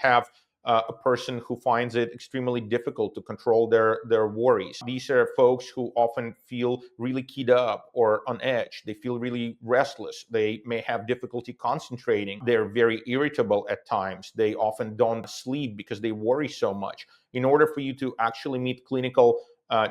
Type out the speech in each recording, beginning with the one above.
have a person who finds it extremely difficult to control their worries. These are folks who often feel really keyed up or on edge. They feel really restless. They may have difficulty concentrating. They're very irritable at times. They often don't sleep because they worry so much. In order for you to actually meet clinical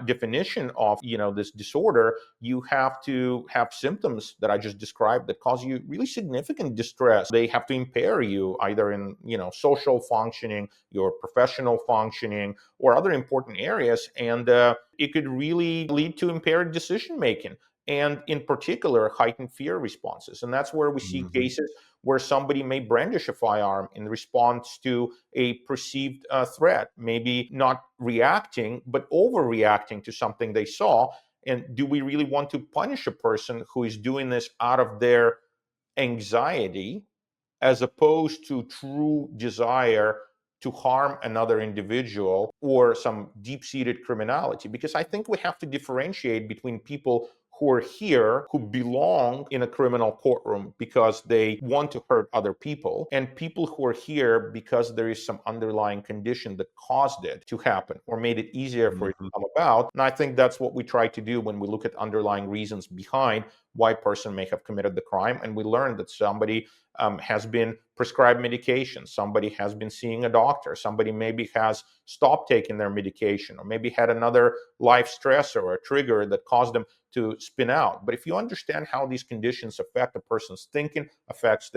definition of this disorder, you have to have symptoms that I just described that cause you really significant distress. They have to impair you either in social functioning, your professional functioning, or other important areas, and it could really lead to impaired decision making, and in particular heightened fear responses. And that's where we see Hmm. cases where somebody may brandish a firearm in response to a perceived threat, maybe not reacting, but overreacting to something they saw. And do we really want to punish a person who is doing this out of their anxiety as opposed to true desire to harm another individual or some deep-seated criminality? Because I think we have to differentiate between people who are here, who belong in a criminal courtroom because they want to hurt other people, and people who are here because there is some underlying condition that caused it to happen or made it easier for it to Hmm. come about. And I think that's what we try to do when we look at underlying reasons behind why a person may have committed the crime. And we learn that somebody has been prescribed medication, somebody has been seeing a doctor, somebody maybe has stopped taking their medication, or maybe had another life stressor or a trigger that caused them to spin out. But if you understand how these conditions affect a person's thinking, affect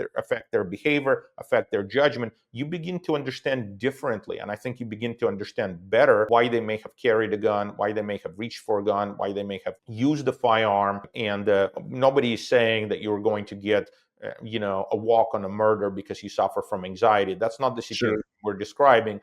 their behavior, affect their judgment, you begin to understand differently. And I think you begin to understand better why they may have carried a gun, why they may have reached for a gun, why they may have used a firearm. And nobody is saying that you're going to get a walk on a murder because you suffer from anxiety. That's not the situation Sure. we're describing.